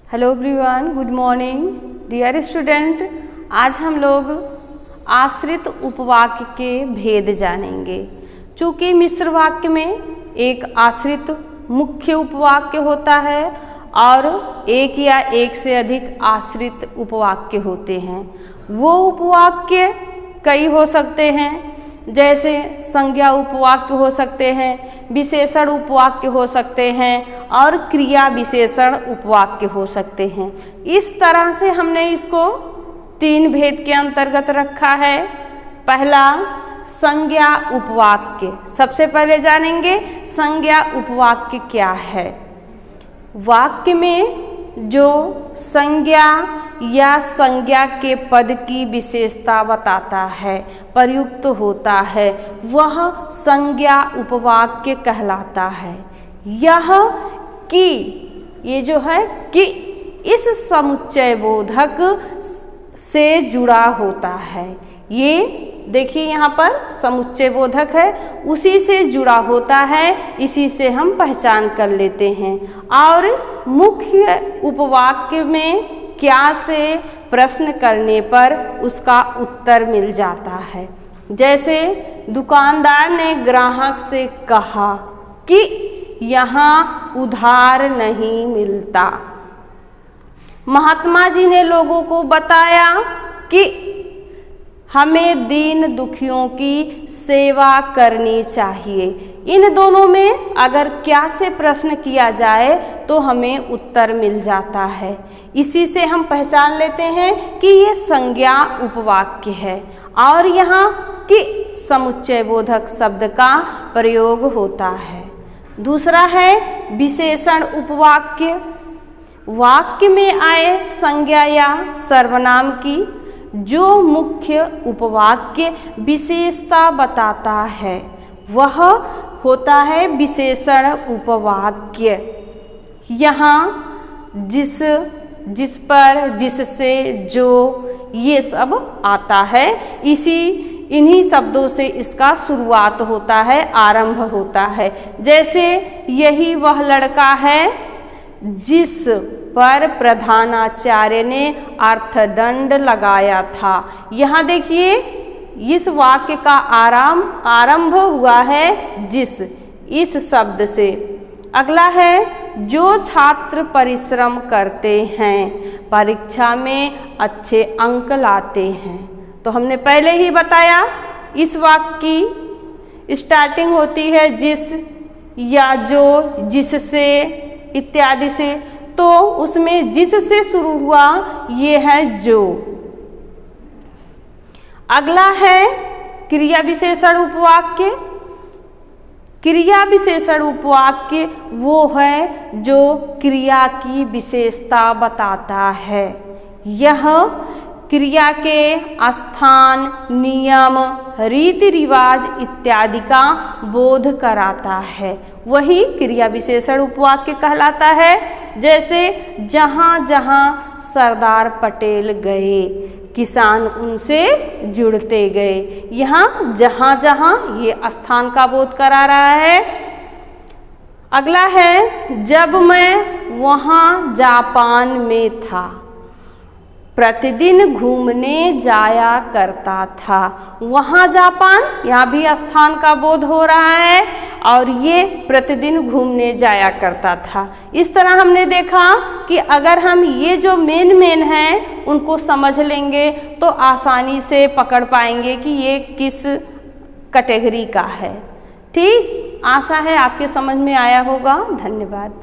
Hello everyone, good morning dear student. आज हम लोग आश्रित उपवाक्य के भेद जानेंगे। चूँकि मिश्र वाक्य में एक आश्रित मुख्य उपवाक्य होता है और एक या एक से अधिक आश्रित उपवाक्य होते हैं। वो उपवाक्य कई हो सकते हैं, जैसे संज्ञा उपवाक्य हो सकते हैं, विशेषण उपवाक्य हो सकते हैं और क्रिया विशेषण उपवाक्य हो सकते हैं। इस तरह से हमने इसको तीन भेद के अंतर्गत रखा है। पहला संज्ञा उपवाक्य। सबसे पहले जानेंगे संज्ञा उपवाक्य क्या है। वाक्य में जो संज्ञा या संज्ञा के पद की विशेषता बताता है, प्रयुक्त होता है, वह संज्ञा उपवाक्य कहलाता है। यह कि ये जो है कि इस समुच्चय बोधक से जुड़ा होता है। ये देखिए यहाँ पर समुच्चय बोधक है, उसी से जुड़ा होता है, इसी से हम पहचान कर लेते हैं। और मुख्य उपवाक्य में क्या से प्रश्न करने पर उसका उत्तर मिल जाता है। जैसे दुकानदार ने ग्राहक से कहा कि यहाँ उधार नहीं मिलता। महात्मा जी ने लोगों को बताया कि हमें दीन दुखियों की सेवा करनी चाहिए। इन दोनों में अगर क्या से प्रश्न किया जाए तो हमें उत्तर मिल जाता है। इसी से हम पहचान लेते हैं कि ये संज्ञा उपवाक्य है और यहाँ कि समुच्चय बोधक शब्द का प्रयोग होता है। दूसरा है विशेषण उपवाक्य। वाक्य में आए संज्ञा या सर्वनाम की जो मुख्य उपवाक्य विशेषता बताता है वह होता है विशेषण उपवाक्य। यहाँ जिस, जिस पर, जिससे, जो, ये सब आता है। इन्हीं शब्दों से इसका शुरुआत होता है, आरंभ होता है। जैसे यही वह लड़का है जिस पर प्रधानाचार्य ने अर्थदंड लगाया था। यहाँ देखिए इस वाक्य का आरंभ हुआ है जिस, इस शब्द से। अगला है जो छात्र परिश्रम करते हैं, परीक्षा में अच्छे अंक लाते हैं। तो हमने पहले ही बताया इस वाक्य की स्टार्टिंग होती है जिस या जो, जिससे इत्यादि से। तो उसमें जिस से शुरू हुआ ये है जो। अगला है क्रिया विशेषण उपवाक्य। क्रिया विशेषण उपवाक्य वो है जो क्रिया की विशेषता बताता है। यह क्रिया के स्थान, नियम, रीति रिवाज इत्यादि का बोध कराता है। वही क्रिया विशेषण उपवाक्य कहलाता है। जैसे जहाँ जहाँ सरदार पटेल गए, किसान उनसे जुड़ते गए। यहाँ जहाँ जहाँ ये स्थान का बोध करा रहा है। अगला है जब मैं वहाँ जापान में था, प्रतिदिन घूमने जाया करता था। वहाँ जापान, यहाँ भी स्थान का बोध हो रहा है और ये प्रतिदिन घूमने जाया करता था। इस तरह हमने देखा कि अगर हम ये जो मेन हैं उनको समझ लेंगे तो आसानी से पकड़ पाएंगे कि ये किस कैटेगरी का है। ठीक, आशा है आपके समझ में आया होगा। धन्यवाद।